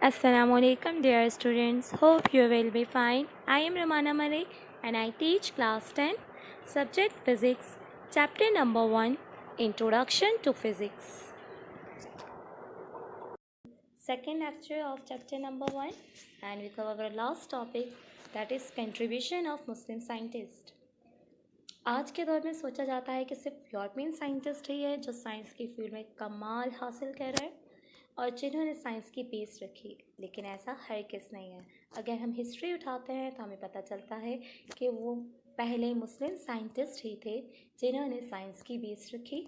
Assalamu alaikum dear students. Hope you will be fine. I am Ramana Malik and I teach class 10 subject physics chapter number 1 Introduction to Physics. Second lecture of chapter number 1 and we cover our last topic that is contribution of Muslim scientists. आज के दौर में सोचा जाता है कि सिर्फ European scientist ही है जो साइंस की फील्ड में कमाल हासिल कर रहे हैं और जिन्होंने साइंस की बेस रखी, लेकिन ऐसा हर किस नहीं है। अगर हम हिस्ट्री उठाते हैं तो हमें पता चलता है कि वो पहले मुस्लिम साइंटिस्ट ही थे जिन्होंने साइंस की बेस रखी।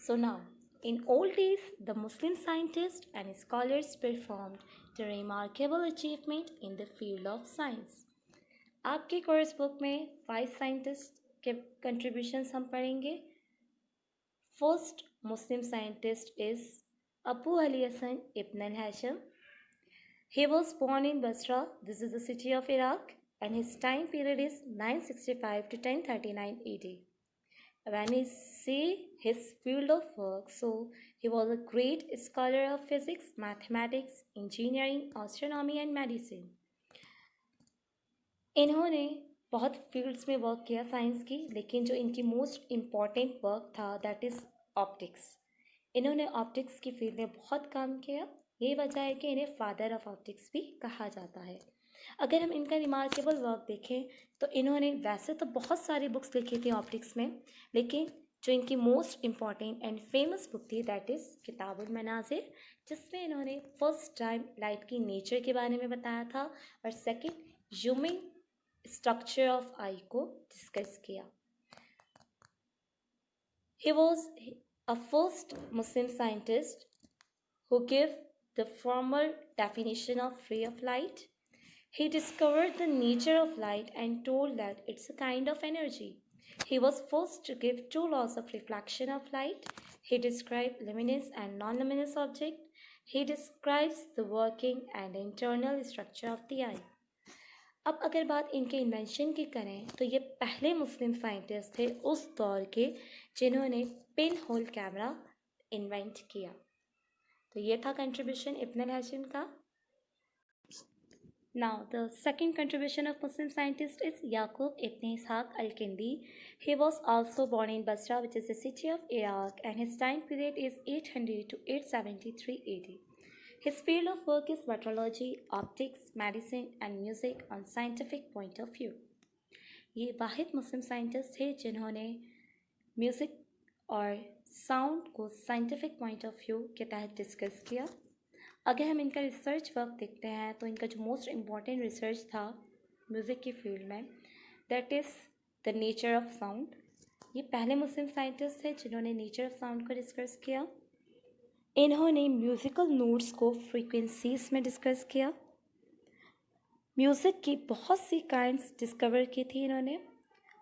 So now in old days the Muslim scientist and scholars performed the remarkable achievement in the field of science. आपके कोर्स बुक में 5 साइंटिस्ट के कंट्रीब्यूशंस हम पढ़ेंगे। First Muslim scientist is Abu Ali Hassan ibn al-Hashim. He was born in Basra, this is the city of Iraq, and his time period is 965 to 1039 AD. When we see his field of work, so he was a great scholar of physics, mathematics, engineering, astronomy and medicine. इन्होंने बहुत fields में work किया science की, लेकिन जो इनकी most important work था that is optics. इन्होंने ऑप्टिक्स की फील्ड में बहुत काम किया। यही वजह है कि इन्हें फादर ऑफ ऑप्टिक्स भी कहा जाता है। अगर हम इनका रिमार्केबल वर्क देखें तो इन्होंने वैसे तो बहुत सारी बुक्स लिखी थी ऑप्टिक्स में, लेकिन जो इनकी most important and famous book थी दैट इज़ किताबुल मनाज़िर, जिसमें इन्होंने फर्स्ट टाइम लाइट की नेचर के बारे में बताया था और सेकेंड ह्यूमन स्ट्रक्चर ऑफ आई को डिस्कस किया। He was a first Muslim scientist who gave the formal definition of ray of light. He discovered the nature of light and told that it's a kind of energy. He was first to give 2 laws of reflection of light. He described luminous and non-luminous object. He describes the working and internal structure of the eye. अब अगर बात इनके invention की करें तो ये पहले मुस्लिम scientist थे उस दौर के जिन्होंने पिन होल कैमरा इन्वेंट किया। तो ये था कंट्रीब्यूशन इब्न अल-हाशिम का। Now the second contribution of Muslim scientist is Yaqub ibn Ishaq al-Kindi. He was also born in Basra, which is the city of Iraq, and his time period is 800 to 873 AD. His field of work is metrology, optics, medicine and music on scientific point of view. ये वाहिद मुस्लिम scientist थे जिन्होंने music और sound को scientific point of view के तहत discuss किया। अगर हम इनका रिसर्च वर्क देखते हैं तो इनका जो मोस्ट इम्पॉर्टेंट रिसर्च था म्यूज़िक की फील्ड में that is the nature of sound. ये पहले मुस्लिम साइंटिस्ट थे जिन्होंने नेचर ऑफ साउंड को डिस्कस किया। इन्होंने म्यूज़िकल नोट्स को फ्रीक्वेंसीज में डिस्कस किया। म्यूज़िक की बहुत सी काइंड्स डिस्कवर की थी इन्होंने।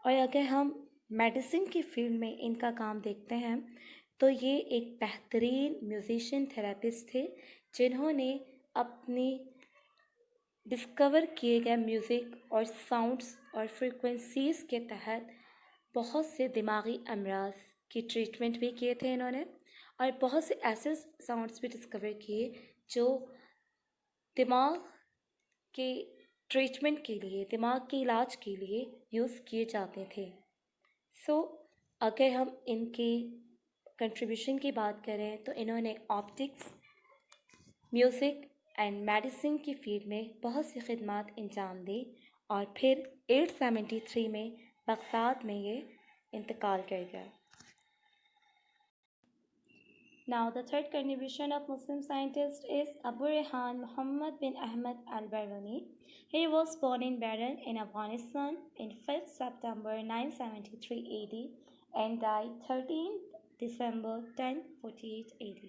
और अगर हम मेडिसिन की फील्ड में इनका काम देखते हैं तो ये एक बेहतरीन म्यूज़िशियन थेरेपिस्ट थे जिन्होंने अपनी डिस्कवर किए गए म्यूज़िक और साउंड्स और फ्रीक्वेंसीज के तहत बहुत से दिमागी अमराज की ट्रीटमेंट भी किए थे इन्होंने और बहुत से ऐसे साउंड्स भी डिस्कवर किए जो दिमाग के ट्रीटमेंट के लिए, दिमाग के इलाज के लिए यूज़ किए जाते थे। सो अगर हम इनके कंट्रीब्यूशन की बात करें तो इन्होंने ऑप्टिक्स, म्यूज़िक एंड मेडिसिन की फील्ड में बहुत सी खिदमत अंजाम दी और फिर 873 में बगदाद में ये इंतकाल कर गया। Now the third contribution of Muslim scientist is Abu Rehan Muhammad bin Ahmad al-Biruni. He was born in Bahrain in Afghanistan in 5th September 973 AD and died 13th December 1048 AD.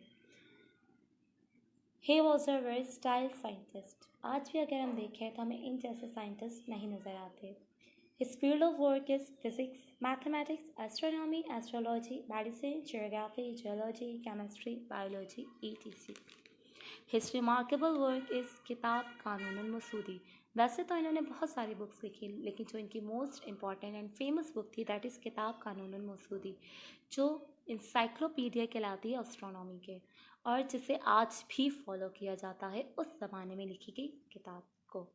He was a versatile scientist. आज भी अगर हम देखें तो हमें इन जैसे scientist नहीं नज़र आते। His field of work is physics, mathematics, astronomy, astrology, medicine, geography, geology, chemistry, biology, etc. His remarkable work is किताब कानूनुल मसूदी। वैसे तो इन्होंने बहुत सारी बुक्स लिखी, लेकिन जो इनकी most important and famous book थी दैट इज़ किताब कानूनुल मसूदी, जो इंसाइक्लोपीडिया कहलाती है एस्ट्रोनॉमी के। और जिसे आज भी फॉलो किया जाता है उस ज़माने में लिखी गई किताब को।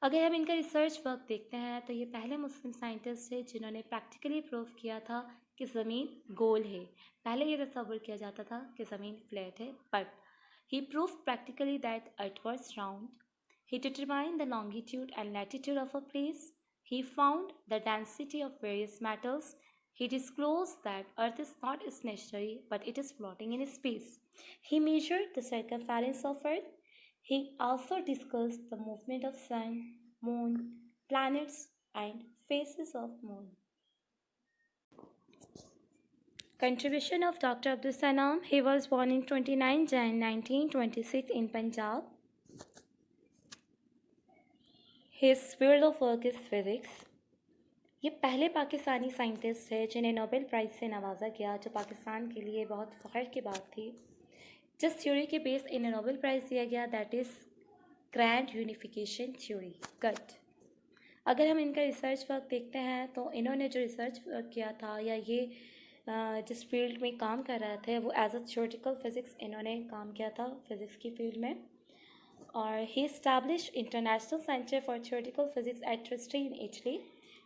अगर हम इनका रिसर्च वर्क देखते हैं तो ये पहले मुस्लिम साइंटिस्ट थे जिन्होंने प्रैक्टिकली प्रूव किया था कि ज़मीन गोल है। पहले ये तस्वुर किया जाता था कि ज़मीन फ्लैट है, but he prove practically that earth was round. He determined the longitude and latitude of a place. He found the density of various metals. He disclosed that Earth is not stationary but it is floating in space. He measured the circumference of Earth. He also discussed the movement of Sun, Moon, planets, and phases of Moon. Contribution of Dr. Abdul Salam. He was born in 29 Jan 1926 in Punjab. His field of work is physics. ये पहले Pakistani scientist है जिन्हें Nobel prize से नवाजा गया, जो पाकिस्तान के लिए बहुत फ़ख्र की बात थी। जिस थ्योरी के बेस इन्हें नोबेल प्राइज़ दिया गया that is grand unification theory, GUT. अगर हम इनका रिसर्च वर्क देखते हैं तो इन्होंने जो रिसर्च वर्क किया था या ये जिस फील्ड में काम कर रहे थे वो एज अ थ्योरेटिकल फिज़िक्स इन्होंने काम किया था फिज़िक्स की फील्ड में। और he established International Center for Theoretical Physics at Trieste in Italy.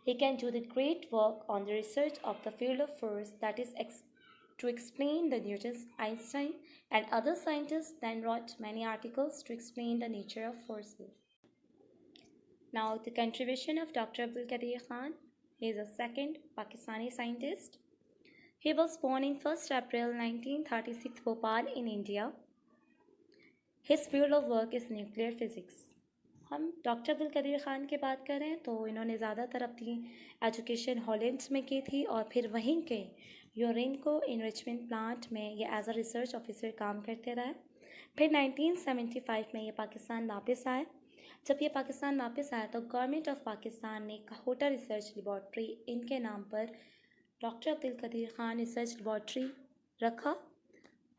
He can do the great work on the research of the field of force, that is to explain the Newton's, Einstein, and other scientists then wrote many articles to explain the nature of forces. Now the contribution of Dr. Abdul Qadir Khan. He is a second Pakistani scientist. He was born in 1st April 1936 Bhopal in India. His field of work is nuclear physics. हम doctor Abdul Qadeer Khan की बात करें तो इन्होंने ज़्यादातर अपनी education Holland में की थी और फिर वहीं के यूरेनिको इनरिचमेंट प्लांट में ये एज अ रिसर्च ऑफिसर काम करते रहे। फिर 1975 में ये पाकिस्तान वापस आए। जब ये पाकिस्तान वापस आए तो गवर्नमेंट ऑफ पाकिस्तान ने काहोटा रिसर्च लेबॉर्ट्री इनके नाम पर doctor Abdul Qadeer Khan research laboratory रखा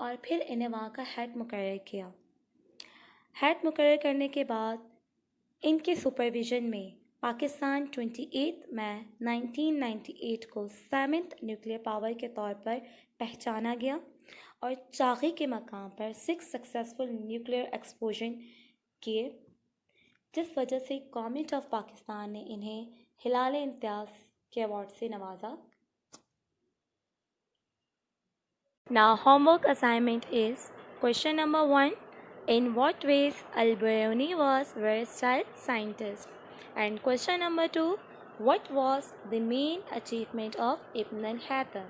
और फिर इन्हें वहाँ का हेड मुकर्रर किया। हेड मुकर्रर करने के बाद इनके सुपरविज़न में पाकिस्तान 28 मई 1998 को 7th न्यूक्लियर पावर के तौर पर पहचाना गया और चागी के मकाम पर 6 सक्सेसफुल न्यूक्लियर एक्सप्लोजन किए, जिस वजह से गवर्नमेंट ऑफ पाकिस्तान ने इन्हें हिलाल इम्तियाज़ के अवार्ड से नवाजा। Now homework assignment is question number 1. In what ways Al-Biruni was a versatile scientist? And question number 2. What was the main achievement of Ibn al-Haytham?